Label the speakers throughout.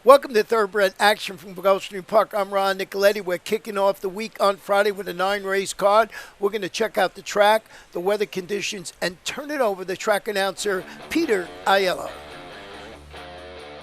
Speaker 1: Welcome to Thoroughbred Action from Gulfstream Park. I'm Ron Nicoletti. We're kicking off the week on Friday with a 9-race card. We're going to check out the track, the weather conditions, and turn it over to track announcer Peter Aiello.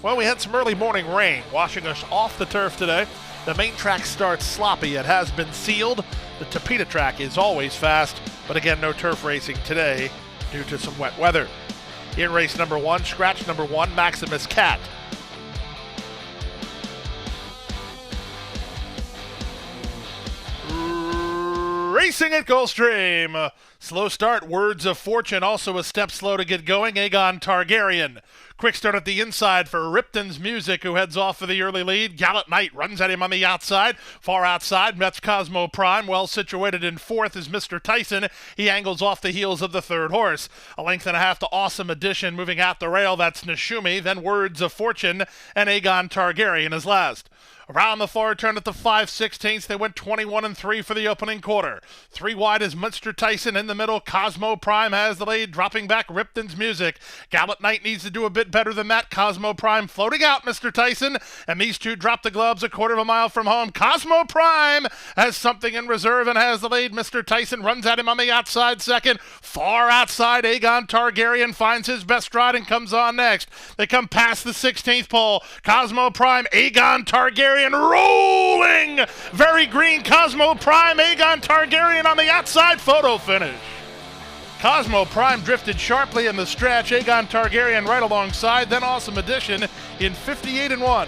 Speaker 2: Well, we had some early morning rain washing us off the turf today. The main track starts sloppy. It has been sealed. The Tapeta track is always fast, but again, no turf racing today due to some wet weather. In race number 1, scratch number 1, Maximus Cat. Racing at Gulfstream. Slow start, Words of Fortune. Also a step slow to get going, Aegon Targaryen. Quick start at the inside for Ripton's Music, who heads off for the early lead. Gallant Knight runs at him on the outside. Far outside, Mets Cosmo Prime. Well situated in fourth is Mr. Tyson. He angles off the heels of the third horse. A length and a half to Awesome Edition. Moving out the rail, that's Nishumi. Then Words of Fortune, and Aegon Targaryen is last. Around the far turn at the 5/16, they went 21-3 for the opening quarter. 3 wide is Mr. Tyson. In the middle, Cosmo Prime has the lead. Dropping back, Ripton's Music. Gallant Knight needs to do a bit better than that. Cosmo Prime floating out Mr. Tyson. And these two drop the gloves a quarter of a mile from home. Cosmo Prime has something in reserve and has the lead. Mr. Tyson runs at him on the outside second. Far outside, Aegon Targaryen finds his best stride and comes on next. They come past the 16th pole. Cosmo Prime, Aegon Targaryen rolling. Very green, Cosmo Prime, Aegon Targaryen on the outside. Photo finish. Cosmo Prime drifted sharply in the stretch. Aegon Targaryen right alongside. Then Awesome Edition in 58-1.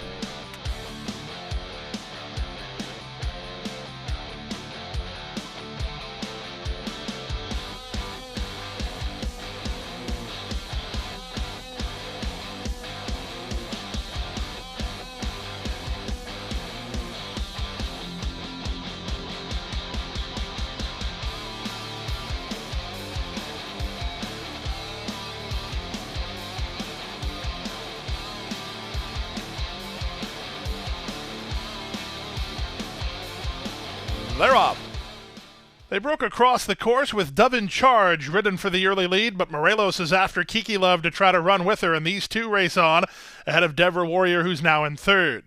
Speaker 2: They're off. They broke across the course with Dove in Charge ridden for the early lead, but Morelos is after Kiki Love to try to run with her, and these two race on ahead of Devra Warrior, who's now in third.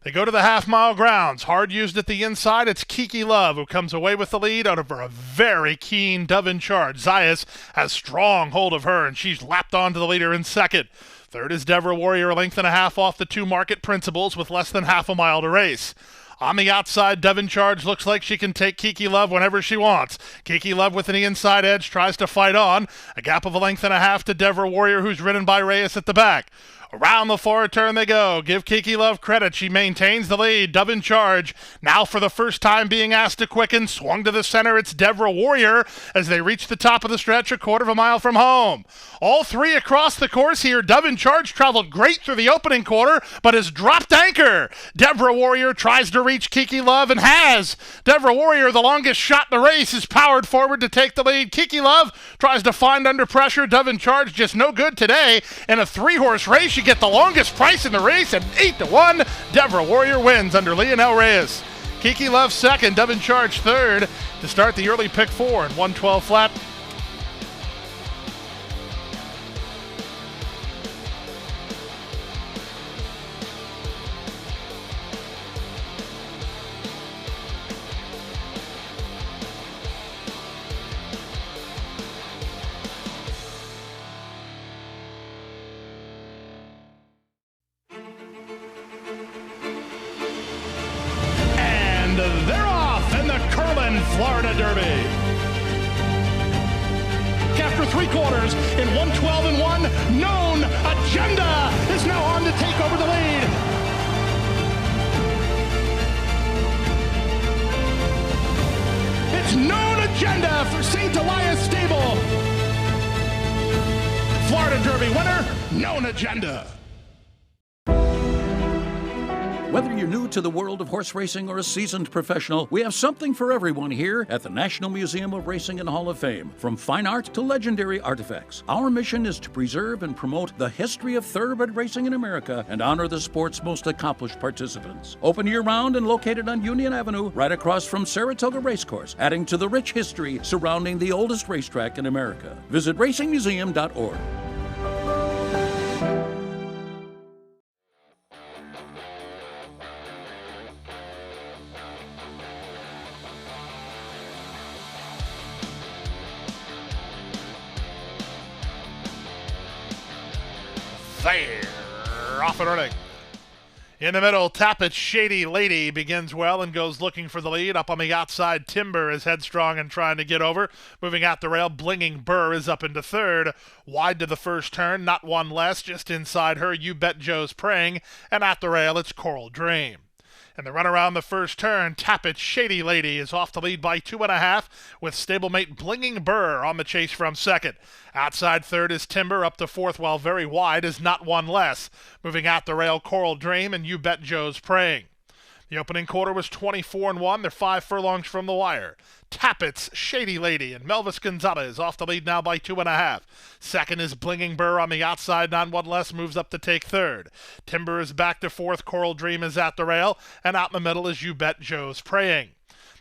Speaker 2: They go to the half-mile grounds. Hard used at the inside, it's Kiki Love who comes away with the lead out of a very keen Dove in Charge. Zayas has strong hold of her, and she's lapped onto the leader in second. Third is Devra Warrior, a length and a half off the two Market Principles with less than half a mile to race. On the outside, Dove in Charge looks like she can take Kiki Love whenever she wants. Kiki Love with an inside edge tries to fight on. A gap of a length and a half to Devra Warrior, who's ridden by Reyes at the back. Around the far turn they go. Give Kiki Love credit. She maintains the lead. Dove in Charge, now for the first time being asked to quicken. Swung to the center. It's Devra Warrior as they reach the top of the stretch a quarter of a mile from home. All three across the course here. Dove in Charge traveled great through the opening quarter, but has dropped anchor. Devra Warrior tries to reach Kiki Love and has. Devra Warrior, the longest shot in the race, is powered forward to take the lead. Kiki Love tries to find under pressure. Dove in Charge just no good today. In a 3-horse race, you get the longest price in the race at 8-1. Devra Warrior wins under Leonel Reyes. Kiki Love second, Dove in Charge third to start the early pick 4 and 112 flat. They're off in the Curlin Florida Derby. After 3 quarters in 112-1, Known Agenda is now on to take over the lead. It's Known Agenda for St. Elias Stable. Florida Derby winner, Known Agenda.
Speaker 3: Whether you're new to the world of horse racing or a seasoned professional, we have something for everyone here at the National Museum of Racing and Hall of Fame. From fine art to legendary artifacts, our mission is to preserve and promote the history of thoroughbred racing in America and honor the sport's most accomplished participants. Open year-round and located on Union Avenue, right across from Saratoga Racecourse, adding to the rich history surrounding the oldest racetrack in America. Visit racingmuseum.org.
Speaker 2: They're off and running. In the middle, Tappett's Shady Lady begins well and goes looking for the lead. Up on the outside, Timber is headstrong and trying to get over. Moving out the rail, Blinging Burr is up into third. Wide to the first turn, not one less. Just inside her, You Bet Joe's Praying. And at the rail, it's Coral Dream. And the run around the first turn, Tappett's Shady Lady is off the lead by 2.5, with stablemate Blinging Burr on the chase from second. Outside third is Timber, up to fourth, while very wide is Not One Less. Moving out the rail, Coral Dream and You Bet Joe's Praying. The opening quarter was 24-1. They're 5 furlongs from the wire. Tappett's Shady Lady and Melvis Gonzalez off the lead now by 2.5. Second is Blinging Burr on the outside. Not One Less moves up to take third. Timber is back to fourth. Coral Dream is at the rail. And out in the middle is You Bet Joe's Praying.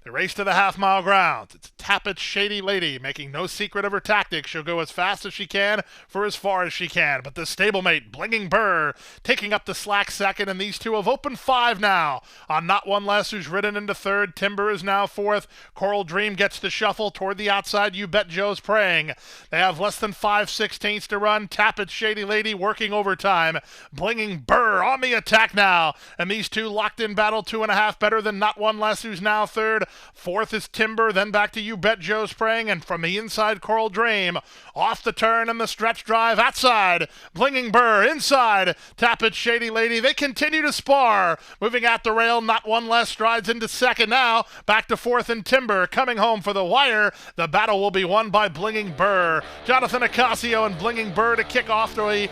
Speaker 2: The race to the half-mile grounds. It's Tappett's Shady Lady, making no secret of her tactics. She'll go as fast as she can for as far as she can. But the stablemate, Blinging Burr, taking up the slack second, and these two have opened 5 now. On Not One Less, who's ridden into third. Timber is now fourth. Coral Dream gets the shuffle toward the outside. You Bet Joe's Praying. They have less than 5/16 to run. Tappett's Shady Lady working overtime. Blinging Burr on the attack now. And these two locked in battle, 2.5 better than Not One Less, who's now third. Fourth is Timber, then back to You Bet Joe's Praying, and from the inside, Coral Dream. Off the turn and the stretch drive, outside. Blinging Burr, inside. Tappett's Shady Lady, they continue to spar. Moving at the rail, Not One Less strides into second now. Back to fourth and Timber, coming home for the wire. The battle will be won by Blinging Burr. Jonathan Ocasio and Blinging Burr to kick off with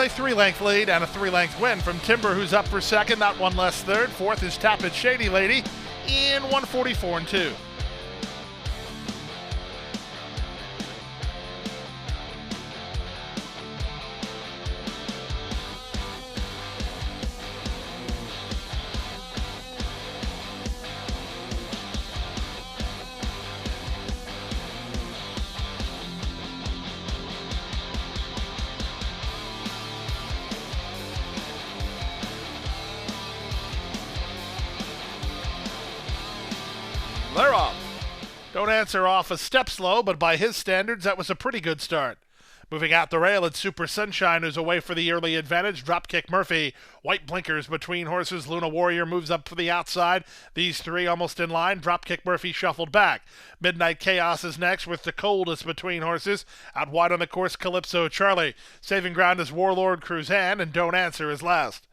Speaker 2: a 3-length lead and a 3-length win from Timber, who's up for second. Not One Less third. Fourth is Tappett's Shady Lady in 1:44.2. They're off. Don't Answer off a step slow, but by his standards, that was a pretty good start. Moving out the rail, it's Super Sunshine, who's away for the early advantage. Dropkick Murphy, white blinkers between horses. Luna Warrior moves up for the outside. These three almost in line. Dropkick Murphy shuffled back. Midnight Chaos is next with the coldest between horses. Out wide on the course, Calypso Charlie. Saving ground is Warlord Cruzan, and Don't Answer is last.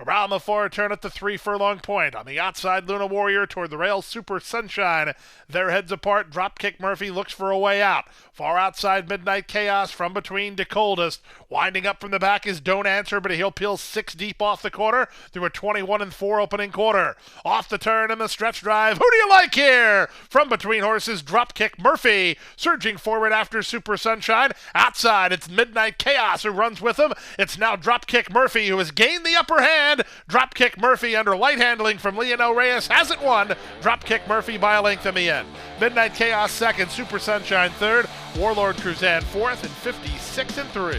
Speaker 2: Around the far turn at the 3 furlong point. On the outside, Luna Warrior toward the rail, Super Sunshine. Their heads apart. Dropkick Murphy looks for a way out. Far outside, Midnight Chaos from between to coldest. Winding up from the back is Don't Answer, but he'll peel 6 deep off the corner through a 21-4 opening quarter. Off the turn and the stretch drive. Who do you like here? From between horses, Dropkick Murphy. Surging forward after Super Sunshine. Outside, it's Midnight Chaos who runs with him. It's now Dropkick Murphy who has gained the upper hand. Dropkick Murphy under light handling from Leonel Reyes hasn't won. Dropkick Murphy by a length in the end. Midnight Chaos second, Super Sunshine third, Warlord Cruzan fourth, and 56-3.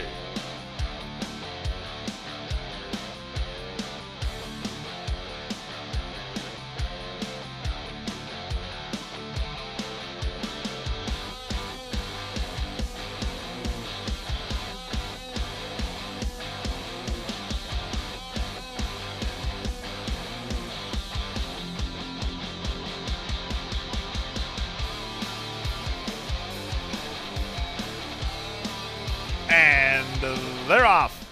Speaker 2: And they're off.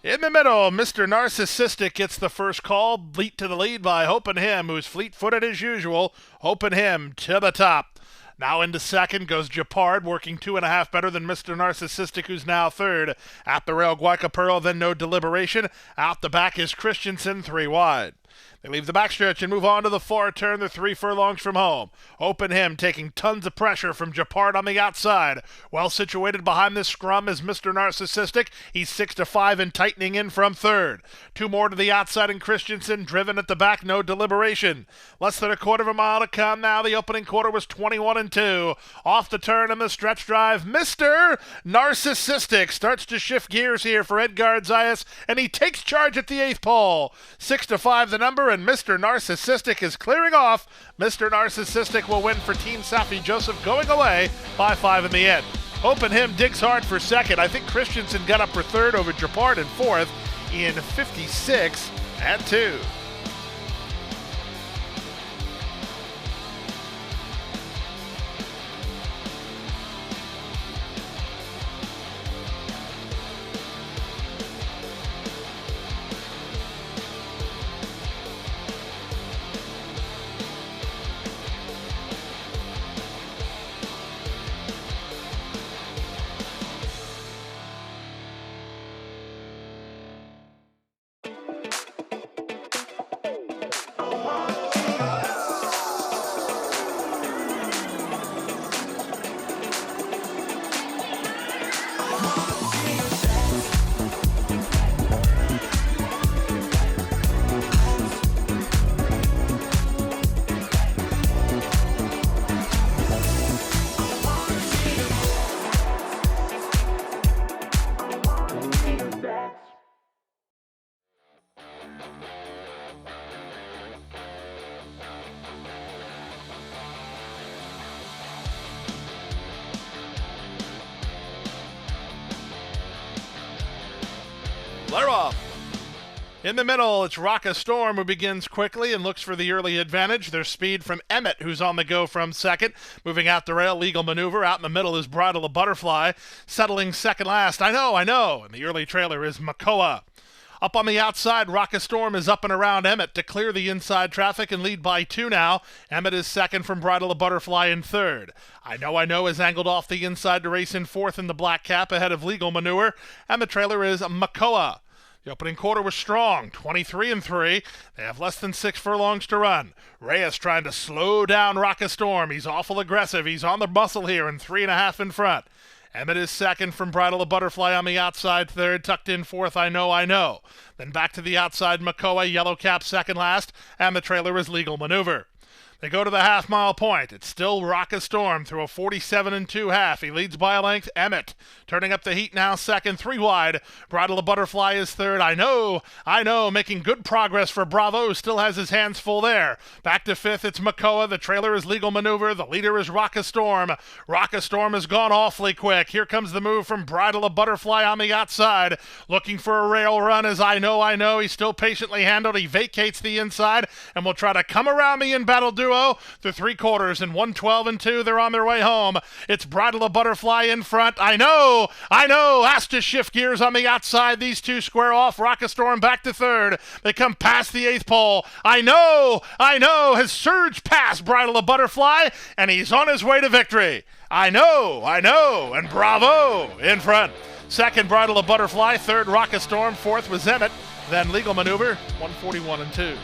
Speaker 2: In the middle, Mr. Narcissistic gets the first call, lead to the lead by Hopin' Him, who's fleet-footed as usual. Hopin' Him to the top. Now into second goes Japard, working 2.5 better than Mr. Narcissistic, who's now third. At the rail, Guaycaperlo, then No Deliberation. Out the back is Christensen, 3 wide. They leave the backstretch and move on to the far turn. They're 3 furlongs from home. Hopin' Him taking tons of pressure from Japard on the outside. Well situated behind this scrum is Mr. Narcissistic. He's 6-5 and tightening in from third. 2 more to the outside and Christensen driven at the back. No Deliberation. Less than a quarter of a mile to come now. The opening quarter was 21-2. Off the turn and the stretch drive. Mr. Narcissistic starts to shift gears here for Edgar Zayas, and he takes charge at the 8th pole. 6-5 the number, and Mr. Narcissistic is clearing off. Mr. Narcissistic will win for Team Safi Joseph, going away by 5 in the end. Open Him digs hard for second. I think Christensen got up for third over Japard in fourth in 56 and 2.
Speaker 4: Flare off.
Speaker 2: In the middle, it's Rocka Storm who begins quickly and looks for the early advantage. There's speed from Emmett, who's on the go from second. Moving out the rail, legal maneuver. Out in the middle is Bridle a Butterfly, settling second last. I know. And the early trailer is Makoa. Up on the outside, Rocka Storm is up and around Emmett to clear the inside traffic and lead by 2 now. Emmett is second from Bridle a Butterfly in third. I know is angled off the inside to race in fourth in the black cap ahead of Legal Manure. And the trailer is Makoa. The opening quarter was strong, 23 and 3. They have less than 6 furlongs to run. Reyes trying to slow down Rocka Storm. He's awful aggressive. He's on the muscle here and 3.5 in front. Emmett is second from Bridle a Butterfly on the outside third, tucked in fourth, I know. Then back to the outside, Makoa, yellow cap second last, and the trailer is Legal Maneuver. They go to the half-mile point. It's still Rocka Storm through a 47 and 2 half. He leads by a length. Emmett turning up the heat now second, 3 wide. Bridle a Butterfly is third. I know, making good progress for Bravo. Still has his hands full there. Back to fifth, it's Makoa. The trailer is Legal Maneuver. The leader is Rocka Storm. Rocka Storm has gone awfully quick. Here comes the move from Bridle a Butterfly on the outside. Looking for a rail run as I know. He's still patiently handled. He vacates the inside and will try to come around the in-battle duo through 3 quarters and 112 and 2. They're on their way home. It's Bridle a Butterfly in front. I know. Has to shift gears on the outside. These two square off. Rocka Storm back to third. They come past the 8th pole. I know. Has surged past Bridle a Butterfly, and he's on his way to victory. I know. And Bravo in front. Second, Bridle a Butterfly. Third, Rocka Storm. Fourth was Emmett. Then Legal Maneuver, 141 and 2.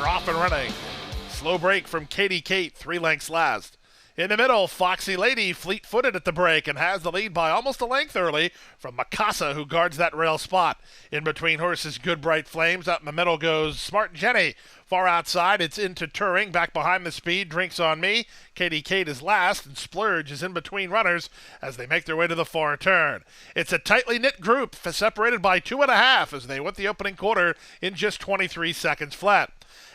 Speaker 2: Off and running. Slow break from Katie Kate, 3 lengths last. In the middle, Foxy Lady fleet-footed at the break and has the lead by almost a length early from Mikasa, who guards that rail spot. In between horses, Good Bright Flames. Out in the middle goes Smart Jenny. Far outside, it's into Turing. Back behind the speed, Drinks on Me. Katie Kate is last, and Splurge is in between runners as they make their way to the far turn. It's a tightly knit group, separated by 2.5 as they went the opening quarter in just 23 seconds flat.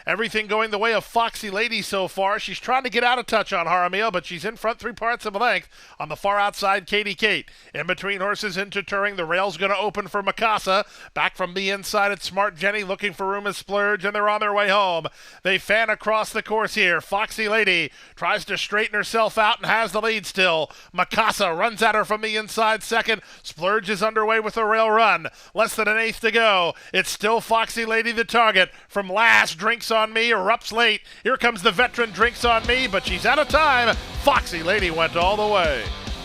Speaker 2: Everything going the way of Foxy Lady so far. She's trying to get out of touch on Jaramillo, but she's in front 3 parts of a length. On the far outside, Katie Kate. In between horses into Turing. The rail's going to open for Mikasa. Back from the inside, it's Smart Jenny looking for room as Splurge, and they're on their way home. They fan across the course here. Foxy Lady tries to straighten herself out and has the lead still. Mikasa runs at her from the inside second. Splurge is underway with a rail run. Less than an eighth to go. It's still Foxy Lady the target. From last, Drinks on Me erupts late. Here comes the veteran Drinks on Me, but she's out of time. Foxy Lady went all the way.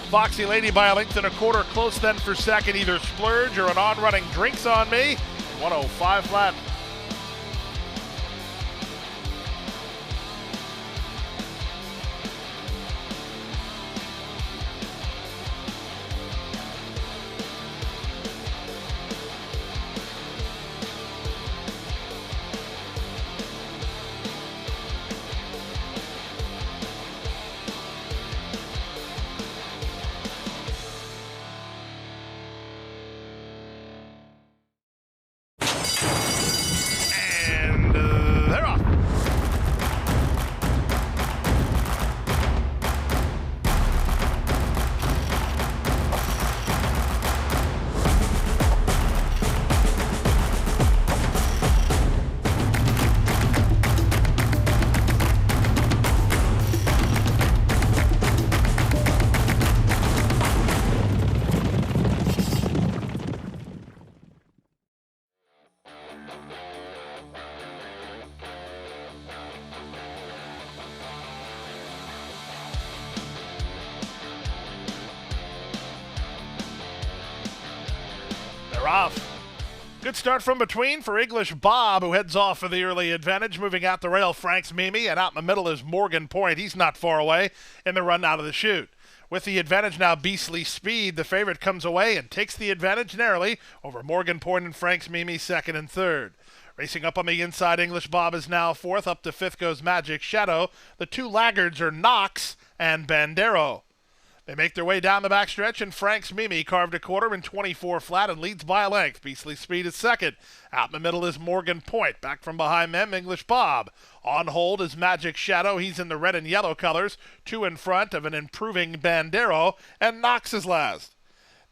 Speaker 2: Foxy Lady by a length and a quarter, close then for second, either Splurge or an on-running Drinks on Me. 105 flat. They're off. Good start from between for English Bob, who heads off for the early advantage. Moving out the rail, Frank's Mimi, and out in the middle is Morgan Point. He's not far away in the run out of the chute. With the advantage now, Beastly Speed, the favorite, comes away and takes the advantage narrowly over Morgan Point and Frank's Mimi, second and third. Racing up on the inside, English Bob is now fourth. Up to fifth goes Magic Shadow. The two laggards are Knox and Bandero. They make their way down the backstretch, and Frank's Mimi carved a quarter in 24 flat and leads by a length. Beastly Speed is second. Out in the middle is Morgan Point. Back from behind them, English Bob. On hold is Magic Shadow. He's in the red and yellow colors. Two in front of an improving Bandero, and Knox is last.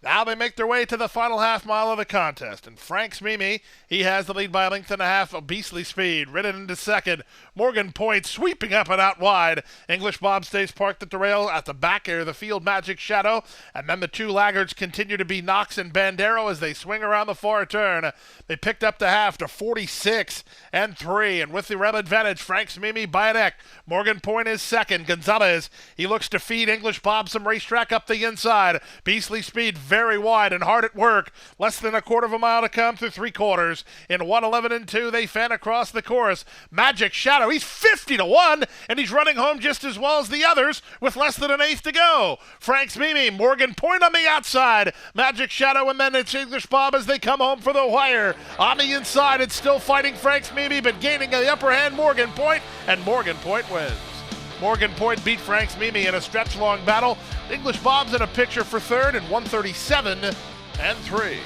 Speaker 2: Now they make their way to the final half mile of the contest, and Frank's Mimi, he has the lead by a length and a half of Beastly Speed. Ridden into second, Morgan Point sweeping up and out wide. English Bob stays parked at the rail at the back area of the field, Magic Shadow, and then the two laggards continue to be Knox and Bandero as they swing around the far turn. They picked up the half to 46 and 3, and with the rail advantage, Frank's Mimi by a neck. Morgan Point is second. Gonzalez, he looks to feed English Bob some racetrack up the inside. Beastly Speed very wide and hard at work. Less than a quarter of a mile to come through three quarters. In 1:11 and 2, they fan across the course. Magic Shadow, he's 50-1, and he's running home just as well as the others with less than an eighth to go. Frank's Mimi, Morgan Point on the outside. Magic Shadow, and then it's English Bob as they come home for the wire. On the inside, it's still fighting Frank's Mimi, but gaining the upper hand, Morgan Point, and Morgan Point wins. Morgan Point beat Frank's Mimi in a stretch-long battle. English Bob's in a picture for third in 1:37 and 3.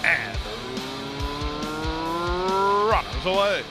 Speaker 2: And runners away.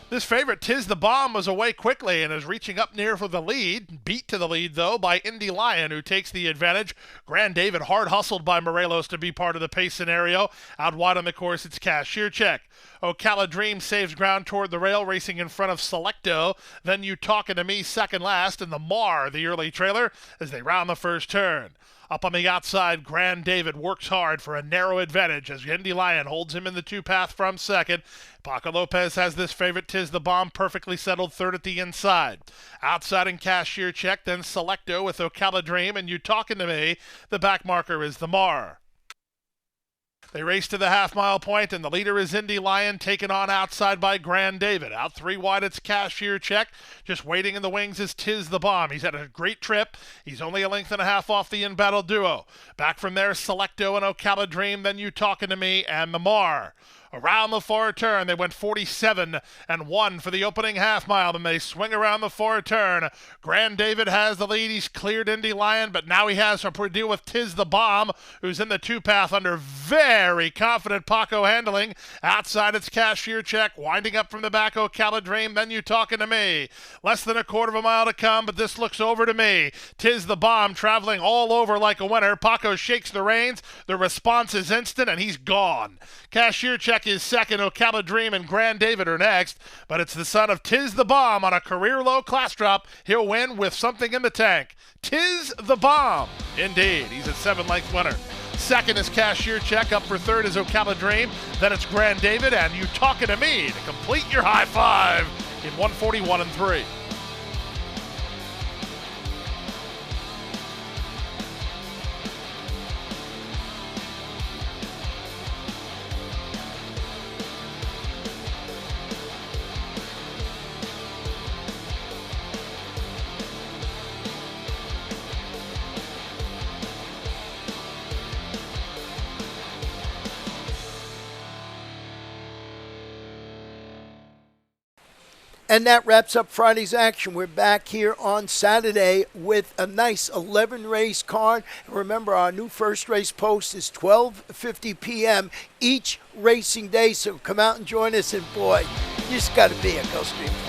Speaker 2: This favorite, Tiz the Bomb, was away quickly and is reaching up near for the lead. Beat to the lead, though, by Indy Lion, who takes the advantage. Grand David hard hustled by Morelos to be part of the pace scenario. Out wide on the course, it's Cashier Check. Ocala Dream saves ground toward the rail, racing in front of Selecto. Then You Talkin' to Me second last, and the Mar, the early trailer, as they round the first turn. Up on the outside, Grand David works hard for a narrow advantage as Indy Lion holds him in the two-path from second. Paco Lopez has this favorite, Tiz the Bomb, perfectly settled third at the inside. Outside in Cashier Check, then Selecto with Ocala Dream, and You Talkin' to Me. The back marker is the Mar. They race to the half-mile point, and the leader is Indy Lion, taken on outside by Grand David. Out three wide, it's Cashier Check. Just waiting in the wings is Tiz the Bomb. He's had a great trip. He's only a length and a half off the in-battle duo. Back from there, Selecto and Ocala Dream, then You Talkin' to Me, and the Mar. Around the far turn, they went 47 and 1 for the opening half mile, and they swing around the far turn. Grand David has the lead. He's cleared Indy Lion, but now he has to deal with Tiz the Bomb, who's in the two-path under very confident Paco handling. Outside, it's Cashier Check, winding up from the back, Ocala Dream, then You Talkin' to Me. Less than a quarter of a mile to come, but this looks over to me. Tiz the Bomb traveling all over like a winner. Paco shakes the reins. The response is instant, and he's gone. Cashier Check is second. Ocala Dream and Grand David are next, but it's the son of Tiz the Bomb on a career-low class drop. He'll win with something in the tank. Tiz the Bomb. Indeed, he's a 7-length winner. Second is Cashier Check. Up for third is Ocala Dream. Then it's Grand David and You Talkin' to Me to complete your high five in 1:41 and 3.
Speaker 1: And that wraps up Friday's action. We're back here on Saturday with a nice 11-race card. Remember, our new first race post is 12:50 p.m. each racing day, so come out and join us. And boy, you just got to be a Gulfstream